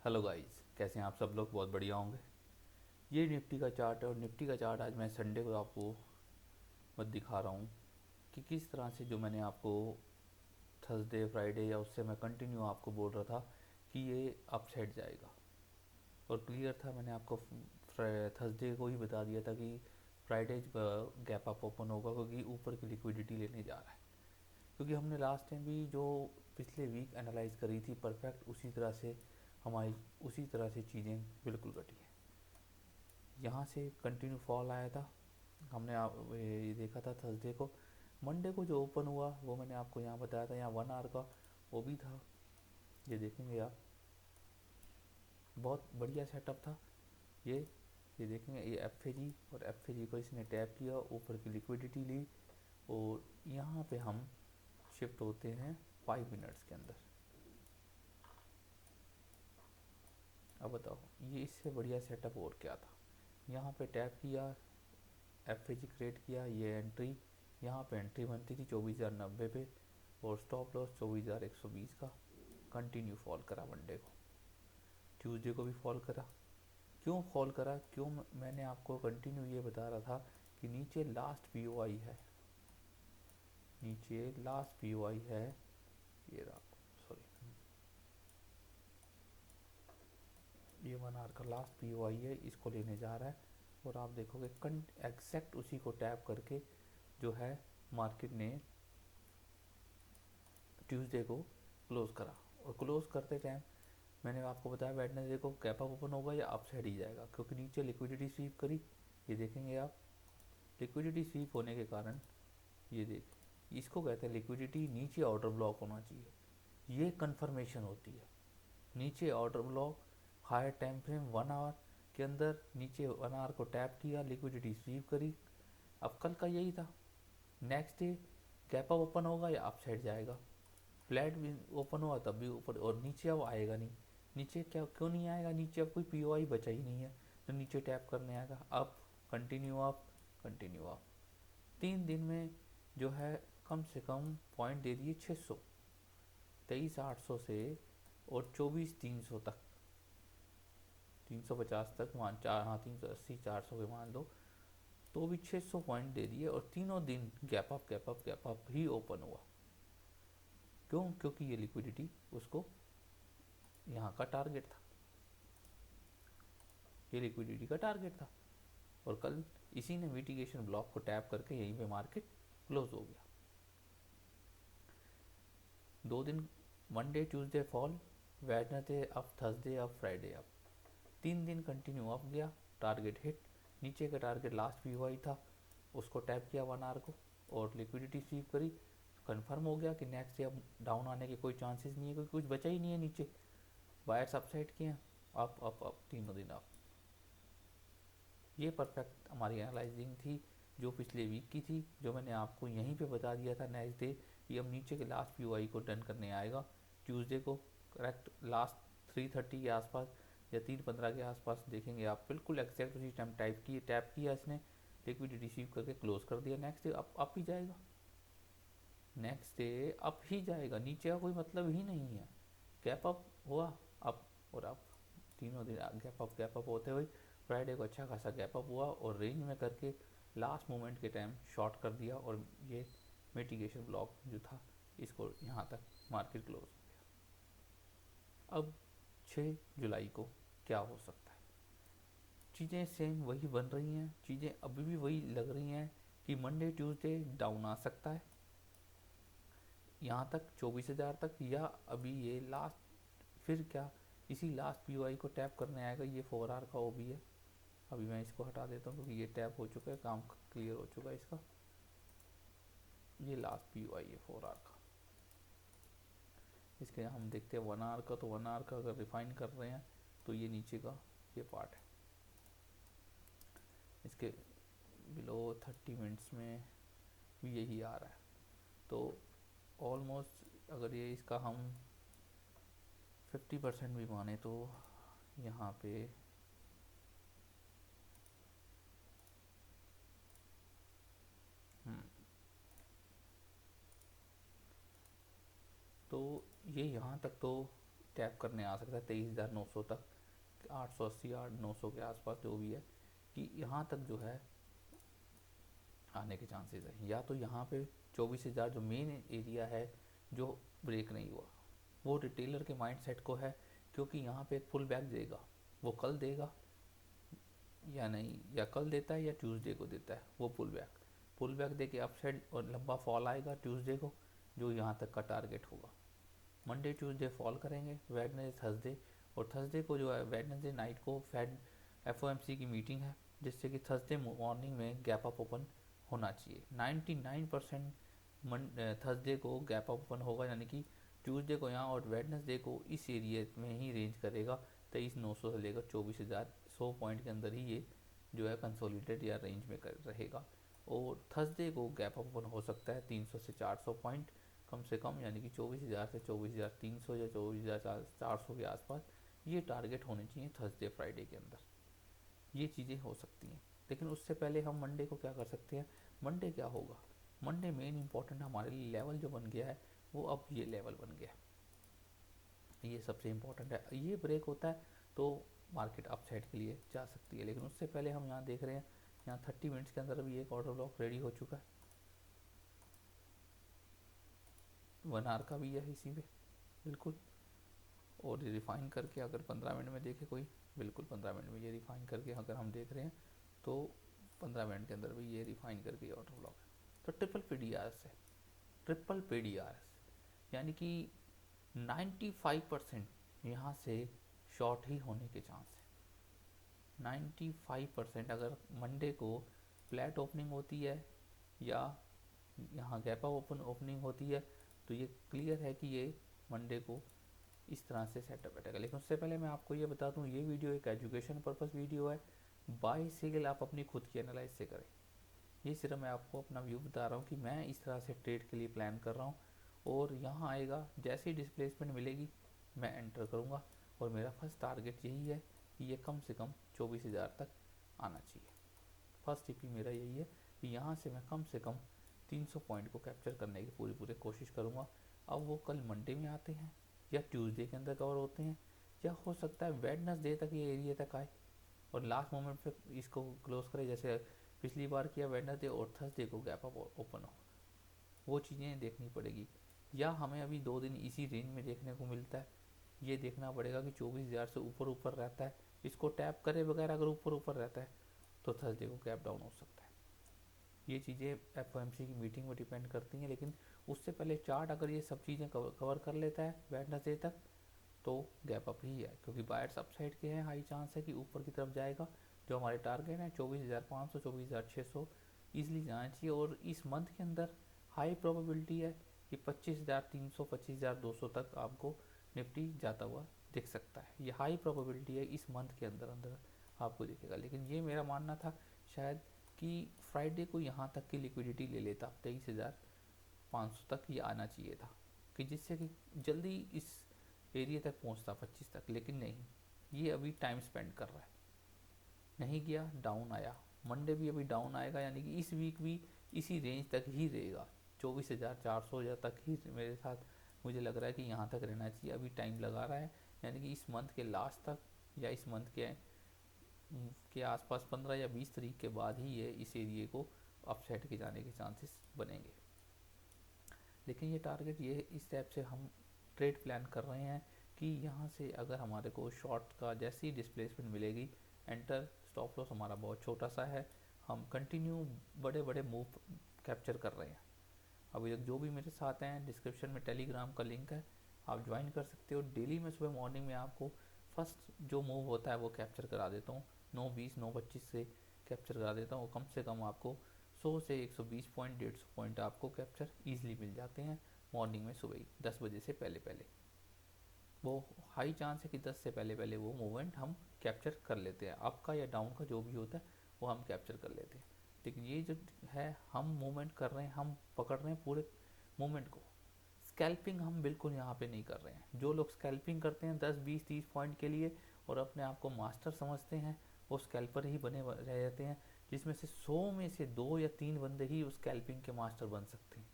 Hello guys, कैसे हैं आप सब लोग? बहुत बढ़िया होंगे। ये निफ्टी का चार्ट है और निफ्टी का चार्ट आज मैं संडे को आपको बस दिखा रहा हूँ कि किस तरह से जो मैंने आपको थर्सडे फ्राइडे या उससे मैं कंटिन्यू आपको बोल रहा था कि ये अपसाइड जाएगा। और क्लियर था, मैंने आपको थर्सडे को ही बता दिया था कि फ्राइडे गैप अप ओपन होगा क्योंकि ऊपर की लिक्विडिटी लेने जा रहा है। क्योंकि हमने लास्ट टाइम भी जो पिछले वीक एनालाइज करी थी परफेक्ट उसी तरह से हमारी उसी तरह से चीज़ें बिल्कुल घटी हैं। यहाँ से कंटिन्यू फॉल आया था। हमने ये देखा था थर्सडे को। मंडे को जो ओपन हुआ वो मैंने आपको यहाँ बताया था, यहाँ 1 आवर का वो भी था। ये देखेंगे आप, बहुत बढ़िया सेटअप था ये। ये देखेंगे, ये एफ और एफ को इसने टैप किया, ऊपर की लिक्विडिटी ली और यहाँ पे हम शिफ्ट होते हैं 5 मिनट्स के अंदर। अब बताओ, ये इससे बढ़िया सेटअप और क्या था? यहाँ पे टैप किया, एफ क्रिएट किया, ये एंट्री, यहाँ पे एंट्री बनती थी 24,090 पे और स्टॉप लॉस 24,120 का। कंटिन्यू फॉल करा मंडे को, ट्यूसडे को भी फॉल करा। क्यों फॉल करा? क्यों? मैंने आपको कंटिन्यू ये बता रहा था कि नीचे लास्ट पीओआई है, नीचे लास्ट पीओआई है, ये रहा, सॉरी, ये 1 आवर का लास्ट पीओआई है, इसको लेने जा रहा है। और आप देखोगे एग्जैक्ट उसी को टैप करके जो है मार्केट ने ट्यूसडे को क्लोज करा। और क्लोज करते टाइम मैंने आपको बताया वेडनेसडे को गैप अप ओपन होगा या अप साइड ही जाएगा, क्योंकि नीचे लिक्विडिटी स्वीप करी। ये देखेंगे आप, लिक्विडिटी स्वीप होने के कारण ये देख, इसको कहते हैं लिक्विडिटी नीचे ऑर्डर ब्लॉक होना चाहिए, ये कंफर्मेशन होती है। नीचे order block, higher time frame 1 hour के अंदर नीचे 1 आवर को टैप किया, लिक्विडिटी स्वीप करी। अब कल का यही था, next day gap up open होगा या अप साइड जाएगा। फ्लैट भी ओपन हुआ तब भी ऊपर, और नीचे अब आएगा नहीं। नीचे क्या, क्यों नहीं आएगा? नीचे अब कोई पीओआई बचा ही नहीं है तो नीचे टैप करने आएगा। अब कंटिन्यू अप, कंटिन्यू अप, 3 दिन में जो है कम से कम पॉइंट दे दिए 600, 23,800 से और 24,300 तक, 350 तक मान, चार, हाँ 380 400 के मान लो, तो भी 600 पॉइंट दे दिए और तीनों दिन gap up gap up gap up ही ओपन हुआ। क्यों? क्योंकि ये लिक्विडिटी उसको यहाँ का टारगेट था, ये लिक्विडिटी का टारगेट था। और कल इसी ने मिटिगेशन ब्लॉक को टैप करके यहीं पे मार्केट क्लोज हो गया। 2 दिन, Monday Tuesday fall, Wednesday up, Thursday up, Friday up, 3 दिन कंटिन्यू अप गया, टारगेट हिट। नीचे का टारगेट लास्ट भी हुआ ही था, उसको टैप किया 1 आवर को और लिक्विडिटी स्वीप करी। कंफर्म हो गया कि नेक्स्ट डे अब डाउन आने के कोई चांसेस नहीं है, क्योंकि कुछ बचा ही नहीं है नीचे। बायर्स अपसाइड किए हैं, अप अप अप, तीनों दिन अप। ये परफेक्ट हमारी एनालाइजिंग थी जो पिछले वीक की थी, जो मैंने आपको यहीं पे बता दिया था नेक्स्ट डे कि अब नीचे के लास्ट पीओआई को डन करने आएगा ट्यूसडे को। करेक्ट लास्ट 3:30 के आसपास या 3:15 के आसपास देखेंगे आप, बिल्कुल एग्जैक्ट उसी टाइम टैप किया इसने, लिक्विडिटी रिसीव करके क्लोज कर दिया। नेक्स्ट डे अप ही जाएगा, नेक्स्ट डे अप ही जाएगा, नीचे का कोई मतलब ही नहीं है। गैप अप हुआ, अप और अप, तीनों दिन गैप अप होते हुए फ्राइडे को अच्छा खासा गैप अप हुआ और रेंज में करके लास्ट मोमेंट के टाइम शॉर्ट कर दिया और ये मिटिगेशन ब्लॉक जो था इसको यहाँ तक मार्केट क्लोज हो गया। अब 6 जुलाई को क्या हो सकता है? चीज़ें सेम वही बन रही हैं, चीज़ें अभी भी वही लग रही हैं कि मंडे ट्यूसडे डाउन आ सकता है यहाँ तक 24,000 तक, या अभी ये लास्ट फिर क्या इसी लास्ट पीओआई को टैप करने आएगा। ये 4 आवर का ओ भी है, अभी मैं इसको हटा देता हूँ क्योंकि ये टैप हो चुका है, काम क्लियर हो चुका है इसका। ये लास्ट पीओआई है 4 आवर का, इसके हम देखते हैं 1 आवर का। तो 1 आवर का अगर रिफाइन कर रहे हैं तो ये नीचे का ये पार्ट है, इसके बिलो 30 मिनट्स में भी यही आ रहा है। तो ऑलमोस्ट अगर ये इसका हम 50% भी माने तो यहाँ पे तो ये यहाँ तक तो टैप करने आ सकता है 23,900 तक, 880 900 के आसपास जो भी है, कि यहाँ तक जो है आने के चांसेस है। या तो यहाँ पे 24,000 जो मेन एरिया है जो ब्रेक नहीं हुआ, वो रिटेलर के माइंडसेट को है, क्योंकि यहाँ पे एक पुल बैक देगा, वो कल देगा या नहीं, या कल देता है या ट्यूसडे को देता है वो पुल बैक दे के अपसाइड और लंबा फॉल आएगा ट्यूसडे को, जो यहाँ तक का टारगेट होगा। मंडे ट्यूसडे फॉल करेंगे, वेडनेसडे थर्सडे, और थर्सडे को जो है वेडनेसडे नाइट को फेड एफओएमसी की मीटिंग है, जिससे कि थर्सडे मॉर्निंग में गैप अप ओपन होना चाहिए। 99% थर्सडे को गैप अप ओपन होगा, यानी कि ट्यूसडे को यहाँ और वेडनेसडे को इस एरिया में ही रेंज करेगा, 23,900 से लेकर 24,000, 100 पॉइंट के अंदर ही ये जो है कंसोलिडेट या रेंज में कर रहेगा। और थर्सडे को गैप अप ओपन हो सकता है 300 से 400 पॉइंट कम से कम, यानी कि 24,000 से 24,300 या 24,400 के आसपास ये टारगेट होने चाहिए थर्सडे फ्राइडे के अंदर। ये चीज़ें हो सकती हैं, लेकिन उससे पहले हम मंडे को क्या कर सकते हैं। मंडे क्या होगा, मंडे मेन इंपॉर्टेंट हमारे लिए लेवल जो बन गया है वो अब ये लेवल बन गया है, ये सबसे इम्पोर्टेंट है। ये ब्रेक होता है तो मार्केट अपसाइड के लिए जा सकती है, लेकिन उससे पहले हम यहाँ देख रहे हैं, यहाँ 30 मिनट्स के अंदर अभी एक ऑर्डर ब्लॉक रेडी हो चुका है, 1 आवर का भी है इसी पे बिल्कुल। और ये रिफाइन करके अगर 15 मिनट में देखे कोई, बिल्कुल 15 मिनट में ये रिफाइन करके अगर हम देख रहे हैं तो 15 मिनट के अंदर भी ये रिफाइन करके ये ऑर्डर ब्लॉक है। तो ट्रिपल PDRS है, ट्रिपल PDRS, यानी कि 95% यहाँ से शॉर्ट ही होने के चांस है। 95% अगर मंडे को फ्लैट ओपनिंग होती है या यहाँ गैप अप ओपनिंग होती है, तो ये क्लियर है कि ये मंडे को इस तरह से सेटअप बैठेगा। लेकिन उससे पहले मैं आपको ये बता दूं, ये वीडियो एक एजुकेशन पर्पस वीडियो है, बाय सेल आप अपनी खुद की एनालाइज से करें। ये सिर्फ मैं आपको अपना व्यू बता रहा हूँ कि मैं इस तरह से ट्रेड के लिए प्लान कर रहा हूँ, और यहाँ आएगा जैसे ही डिस्प्लेसमेंट मिलेगी मैं एंटर करूँगा, और मेरा फर्स्ट टारगेट यही है कि ये कम से कम 24,000 तक आना चाहिए। फर्स्ट टीपी मेरा यही है कि यहाँ से मैं कम से कम 300 पॉइंट को कैप्चर करने की पूरी कोशिश करूँगा। अब वो कल मंडे में आते हैं या ट्यूसडे के अंदर कवर होते हैं, या हो सकता है वेडनेसडे तक ये एरिया तक आए और लास्ट मोमेंट पे इसको क्लोज करे, जैसे पिछली बार किया, वेडनेसडे और थर्सडे को गैप अप ओपन हो। वो चीज़ें देखनी पड़ेगी, या हमें अभी 2 दिन इसी रेंज में देखने को मिलता है, ये देखना पड़ेगा कि 24,000 से ऊपर रहता है, इसको टैप करे बगैर अगर ऊपर रहता है तो थर्सडे को गैप डाउन हो सकता है। ये चीज़ें एफओएमसी की मीटिंग में डिपेंड करती हैं, लेकिन उससे पहले चार्ट अगर ये सब चीज़ें कवर कर लेता है वेडनेसडे तक तो गैप अप ही है, क्योंकि बायर्स अपसाइड के हैं, हाई चांस है कि ऊपर की तरफ जाएगा। जो हमारे टारगेट है 24,500 24,600 ईजिली जाना चाहिए, और इस मंथ के अंदर हाई प्रोबेबिलिटी है कि 25,300 25,200 तक आपको निफ्टी जाता हुआ दिख सकता है। ये हाई प्रोबेबिलिटी है, इस मंथ के अंदर अंदर आपको दिखेगा। लेकिन ये मेरा मानना था शायद कि फ्राइडे को यहाँ तक की लिक्विडिटी ले लेता, 23,500 तक ये आना चाहिए था, कि जिससे कि जल्दी इस एरिया तक पहुँचता 25 तक, लेकिन नहीं, ये अभी टाइम स्पेंड कर रहा है, नहीं गया, डाउन आया। मंडे भी अभी डाउन आएगा, यानी कि इस वीक भी इसी रेंज तक ही रहेगा, 24,400 या तक ही मेरे साथ मुझे लग रहा है कि यहाँ तक रहना चाहिए। अभी टाइम लगा रहा है, यानी कि इस मंथ के लास्ट तक या इस मंथ के आसपास 15 या 20 तारीख के बाद ही ये इस एरिए को अपसाइड के जाने के चांसेस बनेंगे। लेकिन ये टारगेट ये इस टाइप से हम ट्रेड प्लान कर रहे हैं कि यहाँ से अगर हमारे को शॉर्ट का जैसी डिस्प्लेसमेंट मिलेगी, एंटर, स्टॉप लॉस हमारा बहुत छोटा सा है, हम कंटिन्यू बड़े बड़े मूव कैप्चर कर रहे हैं। अभी तक जो भी मेरे साथ हैं, डिस्क्रिप्शन में टेलीग्राम का लिंक है, आप ज्वाइन कर सकते हो। डेली में सुबह मॉर्निंग में आपको फर्स्ट जो मूव होता है वो कैप्चर करा देता हूँ, 9:20 9:25 से कैप्चर करा देता हूँ। कम से कम आपको 100 से 120 पॉइंट 150 पॉइंट आपको कैप्चर ईजिली मिल जाते हैं मॉर्निंग में, सुबह ही 10 बजे से पहले। वो हाई चांस है कि 10 से पहले वो मूवमेंट हम कैप्चर कर लेते हैं, अप का या डाउन का जो भी होता है वो हम कैप्चर कर लेते हैं। लेकिन ये जो है हम मूवमेंट कर रहे हैं, हम पकड़ रहे हैं पूरे मूवमेंट को, स्कैल्पिंग हम बिल्कुल यहाँ पे नहीं कर रहे हैं। जो लोग स्कैल्पिंग करते हैं 10 20 30 पॉइंट के लिए और अपने आप को मास्टर समझते हैं, वो स्कैल्पर ही बने रह जाते हैं, जिसमें से 100 में से 2 या 3 बंदे ही उस स्कैल्पिंग के मास्टर बन सकते हैं।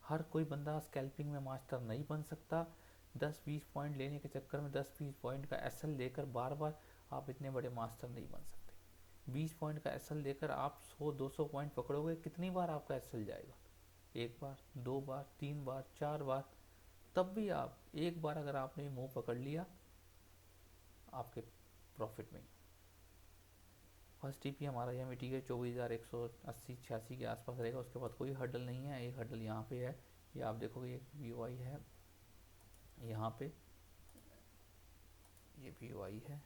हर कोई बंदा स्कैल्पिंग में मास्टर नहीं बन सकता, 10-20 पॉइंट लेने के चक्कर में 10-20 पॉइंट का एसएल लेकर बार बार आप इतने बड़े मास्टर नहीं बन सकते। 20 पॉइंट का एसएल लेकर आप 100-200 पॉइंट पकड़ोगे, कितनी बार आपका एसएल जाएगा? एक बार, दो बार, तीन बार, चार बार। तब भी आप एक बार अगर आपने मुंह पकड़ लिया, आपके प्रॉफिट में। फर्स्ट टीपी हमारा यहाँ मिटी है 24,180-86 के आसपास रहेगा। उसके बाद कोई हर्डल नहीं है, एक हर्डल यहाँ पे है, ये आप देखोगे एक वीओआई है यहाँ पे, ये वीओआई है,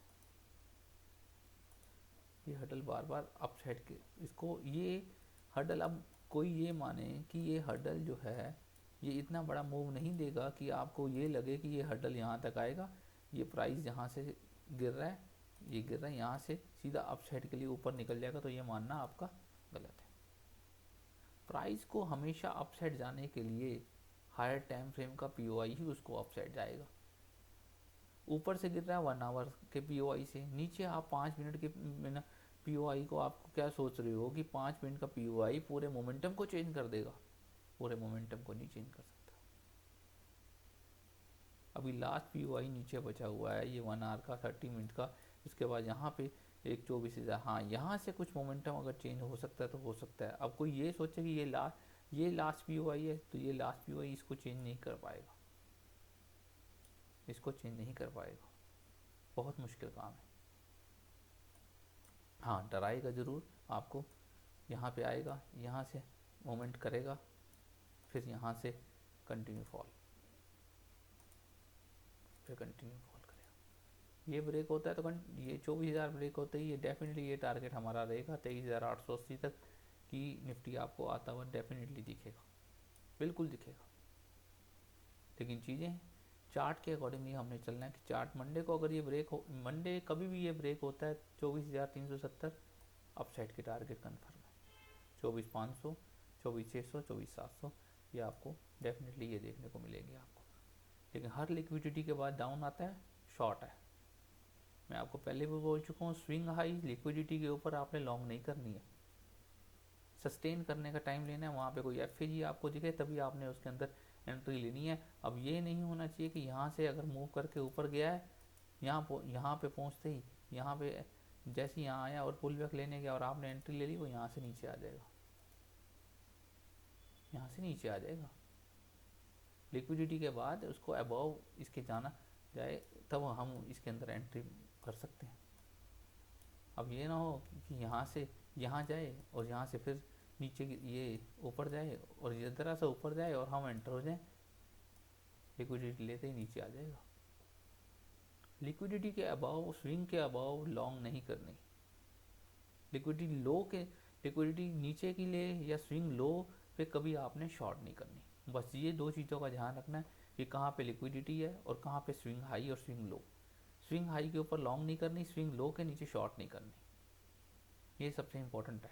ये हर्डल बार बार अप साइड के इसको, ये हर्डल, अब कोई ये माने कि ये हर्डल जो है ये इतना बड़ा मूव नहीं देगा कि आपको ये लगे कि ये हर्डल यहाँ तक आएगा, ये प्राइस यहाँ से गिर रहा है, ये गिर रहा है, यहाँ से सीधा अप साइड के लिए ऊपर निकल जाएगा, तो ये मानना आपका गलत है। प्राइस को हमेशा अप साइड जाने के लिए हायर टाइम फ्रेम का पीओआई ही उसको अप साइड जाएगा। ऊपर से गिर रहा है 1 आवर के पीओआई से, नीचे आप 5 मिनट के पीओआई को, आपको क्या सोच रहे हो कि 5 मिनट का पीओआई पूरे मोमेंटम को चेंज कर देगा? पूरे मोमेंटम को नहीं चेंज कर सकता। अभी लास्ट पीओआई नीचे बचा हुआ है, ये 1 आवर का 30 मिनट का, इसके बाद यहाँ पे एक 24,000, हाँ यहाँ से कुछ मोमेंटम अगर चेंज हो सकता है तो हो सकता है। अब कोई ये सोचे कि ये लास्ट पीओआई है, तो ये लास्ट पीओआई इसको चेंज नहीं कर पाएगा, इसको चेंज नहीं कर पाएगा, बहुत मुश्किल काम है। हाँ डराएगा ज़रूर आपको, यहाँ पे आएगा, यहाँ से मोमेंट करेगा, फिर यहाँ से कंटिन्यू फॉल, फिर कंटिन्यू फॉल करेगा। ये ब्रेक होता है तो ये 24,000 ब्रेक होता ही, ये डेफिनेटली ये टारगेट हमारा रहेगा 23,880 तक की निफ्टी आपको आता हुआ डेफिनेटली दिखेगा, बिल्कुल दिखेगा। लेकिन चीज़ें चार्ट के अकॉर्डिंगली हमने चलना है कि चार्ट मंडे को अगर ये ब्रेक हो, मंडे कभी भी ये ब्रेक होता है 24,370 अपसाइड के टारगेट कन्फर्म है, 24,500, 24,600, 24,700 ये आपको डेफिनेटली ये देखने को मिलेंगे आपको। लेकिन हर लिक्विडिटी के बाद डाउन आता है, शॉर्ट है। मैं आपको पहले भी बोल चुका हूँ, स्विंग हाई लिक्विडिटी के ऊपर आपने लॉन्ग नहीं करनी है, सस्टेन करने का टाइम लेना है। वहाँ पे कोई एफएजी आपको दिखे तभी आपने उसके अंदर एंट्री लेनी है। अब ये नहीं होना चाहिए कि यहाँ से अगर मूव करके ऊपर गया है, यहाँ पे पहुँचते ही, यहाँ पे जैसे यहाँ आया और पुल बैक लेने गया और आपने एंट्री ले ली, वो यहाँ से नीचे आ जाएगा, यहाँ से नीचे आ जाएगा। लिक्विडिटी के बाद उसको अबव इसके जाना जाए, तब हम इसके अंदर एंट्री कर सकते हैं। अब ये ना हो कि यहाँ से यहाँ जाए और यहाँ से फिर नीचे ये ऊपर जाए और ये ज़रा सा ऊपर जाए और हम एंटर हो जाएं, लिक्विडिटी लेते ही नीचे आ जाएगा। लिक्विडिटी के अबाव, स्विंग के अबाव लॉन्ग नहीं करनी। लिक्विडिटी नीचे की ले या स्विंग लो पे कभी आपने शॉर्ट नहीं करनी। बस ये दो चीज़ों का ध्यान रखना है कि कहाँ पे लिक्विडिटी है और कहाँ पे स्विंग हाई और स्विंग लो। स्विंग हाई के ऊपर लॉन्ग नहीं करनी, स्विंग लो के नीचे शॉर्ट नहीं करनी, ये सबसे इम्पोर्टेंट है।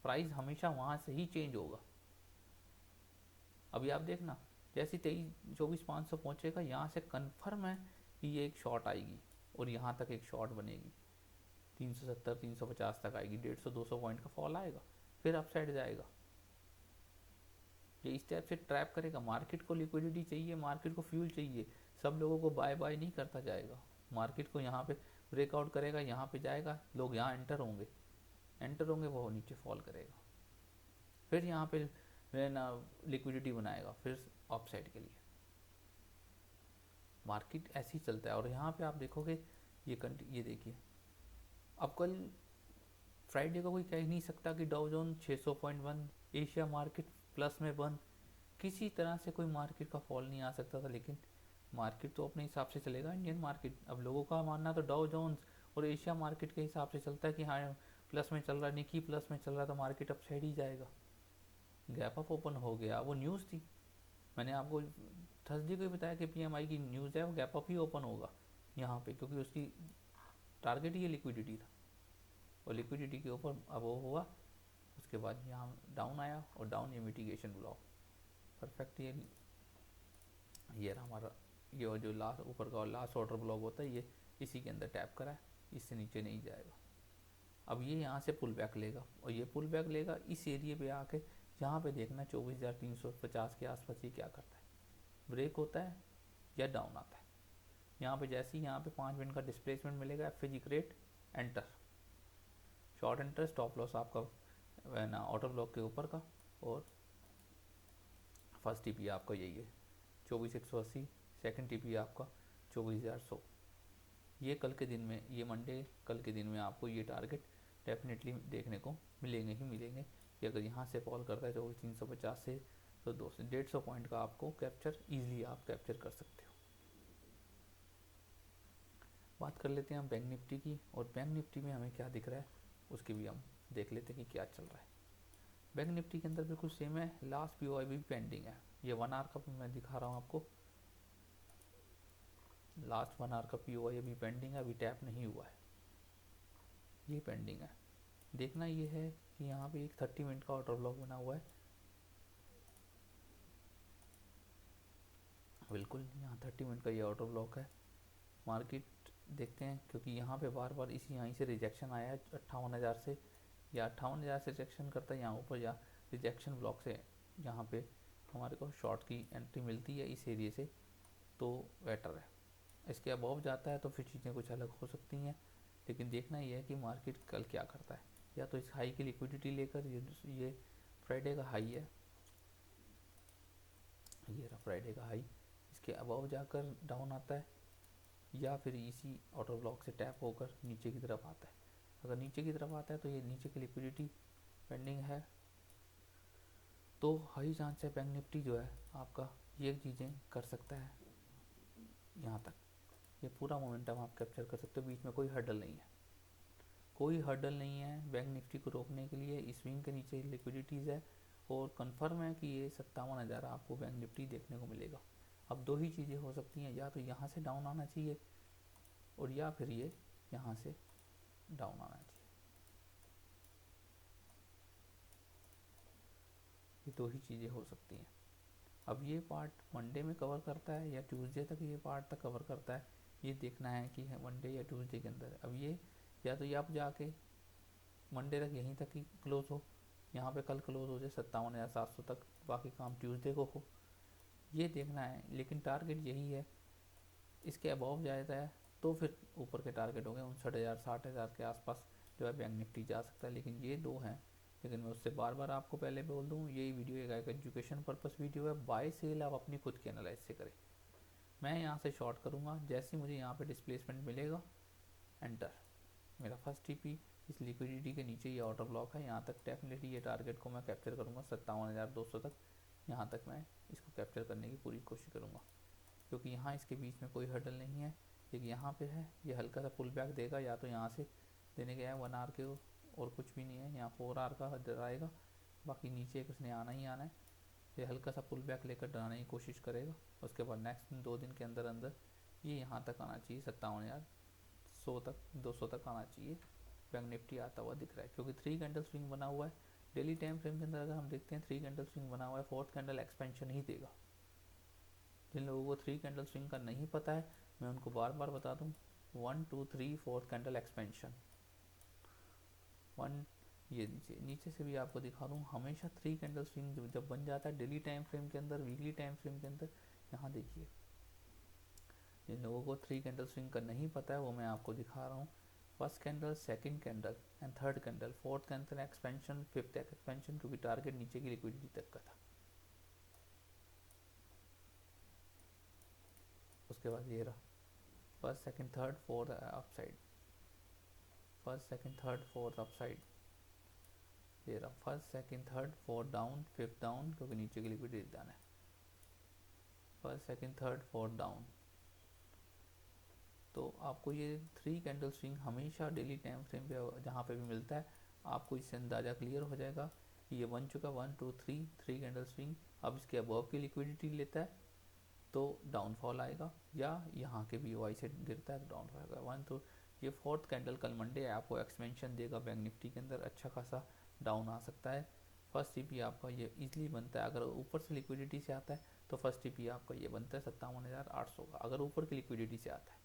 प्राइस हमेशा वहाँ से ही चेंज होगा। अभी आप देखना, जैसे 24,500 पहुँचेगा, यहाँ से कन्फर्म है कि ये एक शॉर्ट आएगी और यहाँ तक एक शॉर्ट बनेगी, 370 350 तक आएगी, 150-200 पॉइंट का फॉल आएगा, फिर अपसाइड जाएगा। ये इस टाइप से ट्रैप करेगा। मार्केट को लिक्विडिटी चाहिए, मार्केट को फ्यूल चाहिए, सब लोगों को बाय बाय नहीं करता जाएगा। मार्केट को यहाँ पे ब्रेकआउट करेगा, यहाँ पे जाएगा, लोग यहाँ एंटर होंगे, वो नीचे फॉल करेगा, फिर यहाँ पे ना लिक्विडिटी बनाएगा, फिर अपसाइड के लिए। मार्केट ऐसे ही चलता है। और यहाँ पे आप देखोगे ये देखिए, अब कल फ्राइडे को कोई कह नहीं सकता कि डाउ जोन 600 पॉइंट बंद, एशिया मार्केट प्लस में बंद, किसी तरह से कोई मार्केट का फॉल नहीं आ सकता था। लेकिन मार्केट तो अपने हिसाब से चलेगा, इंडियन मार्केट। अब लोगों का मानना तो डाउ जोन्स और एशिया मार्केट के हिसाब से चलता है कि हाँ प्लस में चल रहा है, निकी प्लस में चल रहा है, तो मार्केट अप साइड ही जाएगा। गैप अप ओपन हो गया, वो न्यूज़ थी, मैंने आपको थर्सडे को ही बताया कि पीएमआई की न्यूज़ है, वो गैप अप ही ओपन होगा यहाँ पे, क्योंकि उसकी टारगेट ही लिक्विडिटी था और लिक्विडिटी के ऊपर अब वो हुआ। उसके बाद यहाँ डाउन आया और डाउन ये मिटिगेशन ब्लॉक परफेक्ट, ये रहा हमारा, ये जो लास्ट ऊपर का लास्ट ऑर्डर ब्लॉक होता है, ये इसी के अंदर टैप करा है, इससे नीचे नहीं जाएगा। अब ये यहाँ से पुल बैक लेगा और ये पुल बैक लेगा इस एरिया पे आके, यहाँ पे देखना 24,350 के आसपास ये क्या करता है। ब्रेक होता है या डाउन आता है। यहाँ पे जैसे ही यहाँ पे 5 मिनट का डिस्प्लेसमेंट मिलेगा, F rate enter, short enter, stop loss आपका ना ऑटो ब्लॉक के ऊपर का, और फर्स्ट टीपी आपका यही है 24,180, सेकंड टीपी आपका 24,100। ये कल के दिन में, ये मंडे कल के दिन में आपको ये टारगेट डेफिनेटली देखने को मिलेंगे ही मिलेंगे कि अगर यहाँ से फॉल करता है 24,350 से, तो 200 से 150 पॉइंट का आपको कैप्चर ईजिली आप कैप्चर कर सकते हो। बात कर लेते हैं हम बैंक निफ्टी की, और बैंक निफ्टी में हमें क्या दिख रहा है उसकी भी हम देख लेते हैं कि क्या चल रहा है। बैंक निफ्टी के अंदर बिल्कुल सेम है, लास्ट पीओआई भी पेंडिंग है। ये 1 आवर का मैं दिखा रहा हूँ आपको, लास्ट 1 आवर का पीओआई अभी पेंडिंग है, अभी टैप नहीं हुआ है, ये पेंडिंग है। देखना ये है कि यहाँ पे एक 30 मिनट का ऑर्डर ब्लॉक बना हुआ है, बिल्कुल यहाँ 30 मिनट का ये ऑर्डर ब्लॉक है। मार्केट देखते हैं, क्योंकि यहाँ पे बार बार इसी यहीं से रिजेक्शन आया है 58,000 से, या 58,000 से रिजेक्शन करता है यहाँ ऊपर, या रिजेक्शन ब्लॉक से यहाँ पे हमारे को शॉर्ट की एंट्री मिलती है इस एरिए से, तो बेटर है। इसके अबव जाता है तो फिर चीज़ें कुछ अलग हो सकती हैं, लेकिन देखना ये है कि मार्केट कल क्या करता है। या तो इस हाई की लिक्विडिटी लेकर, ये फ्राइडे का हाई है, ये रहा फ्राइडे का हाई, इसके अबव जाकर डाउन आता है, या फिर इसी ऑटो ब्लॉक से टैप होकर नीचे की तरफ आता है। अगर नीचे की तरफ आता है तो ये नीचे की लिक्विडिटी पेंडिंग है, तो हाई चांस है बैंक निफ्टी जो है आपका ये चीज़ें कर सकता है, यहाँ तक ये पूरा मोमेंटम आप कैप्चर कर सकते हो। बीच में कोई हर्डल नहीं है, कोई हर्डल नहीं है बैंक निफ्टी को रोकने के लिए। इस स्विंग के नीचे लिक्विडिटीज़ है, और कंफर्म है कि ये 57,000 आपको बैंक निफ्टी देखने को मिलेगा। अब दो ही चीज़ें हो सकती हैं, या तो यहाँ से डाउन आना चाहिए, और या फिर ये यहाँ से डाउन आना चाहिए। ये दो ही चीज़ें हो सकती हैं। अब ये पार्ट मंडे में कवर करता है या ट्यूसडे तक ये पार्ट तक कवर करता है, ये देखना है कि मंडे या ट्यूसडे के अंदर। अब ये या तो ये आप जाके मंडे तक यहीं तक ही क्लोज हो, यहाँ पे कल क्लोज हो जाए 57,700 तक, बाकी काम ट्यूसडे को हो, ये देखना है। लेकिन टारगेट यही है, इसके अबव जाता है तो फिर ऊपर के टारगेट हो गए 59,000 60,000 के आसपास जो है बैंक निफ्टी जा सकता है। लेकिन ये दो हैं, लेकिन मैं उससे बार बार आपको पहले बोल दूँ, यही वीडियो एक एजुकेशन पर्पस वीडियो है, बाय सेल आप अपनी खुद की एनालाइज से करें। मैं यहाँ से शॉर्ट करूँगा, जैसे मुझे यहाँ पे डिस्प्लेसमेंट मिलेगा एंटर, मेरा फर्स्ट टीपी इस लिक्विडिटी के नीचे ये ऑर्डर ब्लॉक है, यहाँ तक डेफिनेटली ये टारगेट को मैं कैप्चर करूँगा 57,200 तक, यहाँ तक मैं इसको कैप्चर करने की पूरी कोशिश करूँगा, क्योंकि यहाँ इसके बीच में कोई हर्डल नहीं है। एक यहाँ पे है, ये हल्का सा पुल बैक देगा, या तो यहाँ से देने गया है 1 आवर के, और कुछ भी नहीं है, यहाँ 4 आवर का डराएगा, बाकी नीचे एक उसने आना ही आना है। ये हल्का सा पुल बैक लेकर डराने की कोशिश करेगा, उसके बाद नेक्स्ट 2 दिन के अंदर अंदर ये यहाँ तक आना चाहिए 57,100 तक, 200 तक आना चाहिए। बैंक निफ्टी आता हुआ दिख रहा है, क्योंकि 3 कैंडल स्विंग बना हुआ है। डेली टाइम फ्रेम के अंदर अगर हम देखते हैं 3 कैंडल स्विंग बना हुआ है, 4th कैंडल एक्सपेंशन ही देगा। जिन लोगों को 3 कैंडल स्विंग का नहीं पता है, मैं उनको बार बार बता दूं, 1 2 3 4th कैंडल एक्सपेंशन, 1 ये नीचे से भी आपको दिखा दूं, हमेशा 3 कैंडल स्विंग जब बन जाता है डेली टाइम फ्रेम के अंदर, वीकली टाइम फ्रेम के अंदर, यहाँ देखिए जिन लोगों को 3 कैंडल स्विंग का नहीं पता है वो मैं आपको दिखा रहा हूँ। First candle, second candle and third candle, 4th candle expansion, 5th expansion, क्योंकि टारगेट नीचे की लिक्विडिटी तक का था। उसके बाद ये रहा first second third fourth upside, first second third fourth upside, ये रहा first second third fourth down, 5th down, क्योंकि नीचे की लिक्विडिटी डाउन है, first second third fourth down. तो आपको ये 3 कैंडल स्विंग हमेशा डेली टाइम फ्रेम पे जहाँ पे भी मिलता है, आपको इससे अंदाज़ा क्लियर हो जाएगा कि ये बन चुका 1 2 3 कैंडल स्विंग। अब इसके अबव की लिक्विडिटी लेता है तो डाउनफॉल आएगा, या यहाँ के भी वाई से गिरता है तो डाउनफॉल आएगा 1 तो ये 4th कैंडल कल मंडे आपको एक्सपेंशन देगा बैंक निफ्टी के अंदर, अच्छा खासा डाउन आ सकता है। फर्स्ट टीपी आपका ये इजीली बनता है, अगर ऊपर से लिक्विडिटी से आता है तो फर्स्ट टीपी आपका ये बनता है 57,800 का, अगर ऊपर की लिक्विडिटी से आता है।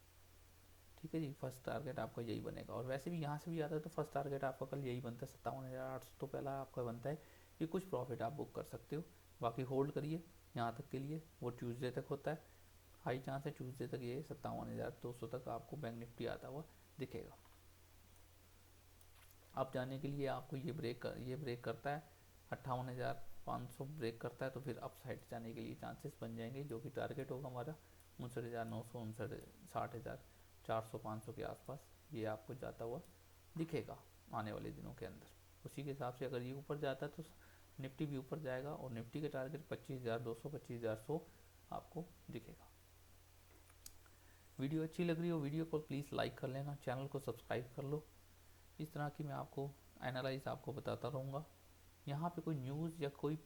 ठीक है जी, फर्स्ट टारगेट आपका यही बनेगा, और वैसे भी यहाँ से भी आता है तो फर्स्ट टारगेट आपका कल यही बनता है 57,800, तो पहला आपका बनता है कि कुछ प्रॉफिट आप बुक कर सकते हो, बाकी होल्ड करिए यहाँ तक के लिए, वो ट्यूसडे तक होता है। हाई चांस है ट्यूसडे तक ये 57,200 तक आपको बैंक निफ्टी आता हुआ दिखेगा। अब जाने के लिए आपको ये ब्रेक करता है 58,500 ब्रेक करता है तो फिर अप साइड जाने के लिए चांसेस बन जाएंगे, जो कि टारगेट होगा हमारा 59,900, 60,400-500 के आसपास ये आपको जाता हुआ दिखेगा आने वाले दिनों के अंदर। उसी के हिसाब से अगर ये ऊपर जाता है तो निफ्टी भी ऊपर जाएगा और निफ्टी के टारगेट 25,200, 25,100 आपको दिखेगा। वीडियो अच्छी लग रही हो वीडियो को प्लीज़ लाइक कर लेना, चैनल को सब्सक्राइब कर लो। इस तरह की मैं आपको एनालाइज आपको बताता रहूँगा। यहाँ पे कोई न्यूज़ या कोई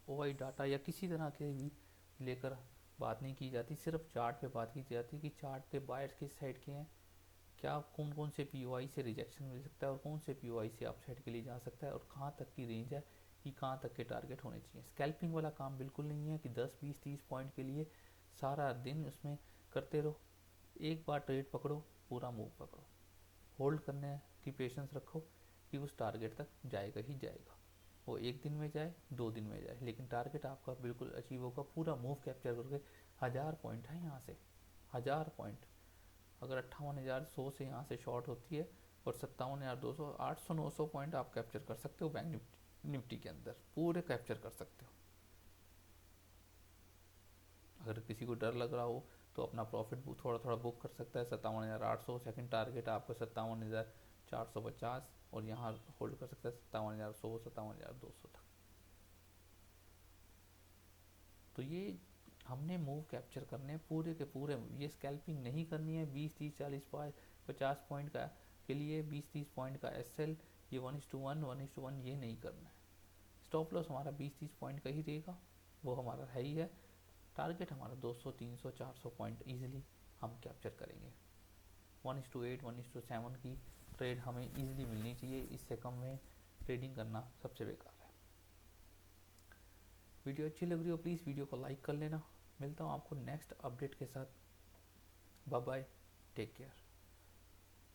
ओआई डाटा या किसी तरह के भी लेकर बात नहीं की जाती, सिर्फ चार्ट पे बात की जाती है कि चार्ट पे बायर्स किस साइड के हैं, क्या कौन कौन से पीओआई से रिजेक्शन मिल सकता है और कौन से पीओआई से अप साइड के लिए जा सकता है और कहाँ तक की रेंज है कि कहाँ तक के टारगेट होने चाहिए। स्कैल्पिंग वाला काम बिल्कुल नहीं है कि 10, 20, 30 पॉइंट के लिए सारा दिन उसमें करते रहो। एक बार ट्रेड पकड़ो, पूरा मूव पकड़ो, होल्ड करने की पेशेंस रखो कि उस टारगेट तक जाएगा ही जाएगा, वो 1 दिन में जाए 2 दिन में जाए, लेकिन टारगेट आपका बिल्कुल अचीव होगा। पूरा मूव कैप्चर करके 1000 पॉइंट है यहाँ से, 1000 पॉइंट अगर 58,100 से यहाँ से शॉर्ट होती है और 57,200, 800, 900 पॉइंट आप कैप्चर कर सकते हो बैंक निफ्टी के अंदर, पूरे कैप्चर कर सकते हो। अगर किसी को डर लग रहा हो तो अपना प्रॉफिट थोड़ा थोड़ा बुक कर सकता है। 57,800 सेकंड टारगेट आपका 57,450 और यहाँ होल्ड कर सकता है 57,100, 57,200 तक। तो ये हमने मूव कैप्चर करने पूरे के पूरे, ये स्कैल्पिंग नहीं करनी है 20, 30, 40, 50 पॉइंट का के लिए 20, 30 पॉइंट का एसएल, ये 1:1, 1:1 ये नहीं करना है। स्टॉप लॉस हमारा 20, 30 पॉइंट का ही रहेगा, वो हमारा है ही है। टारगेट हमारा 200, 300, 400 पॉइंट इजीली हम कैप्चर करेंगे। 1:8, 1:7 की ट्रेड हमें इजीली मिलनी चाहिए, इससे कम में ट्रेडिंग करना सबसे बेकार है। वीडियो अच्छी लग रही हो प्लीज़ वीडियो को लाइक कर लेना। मिलता हूँ आपको नेक्स्ट अपडेट के साथ। Bye bye, take care.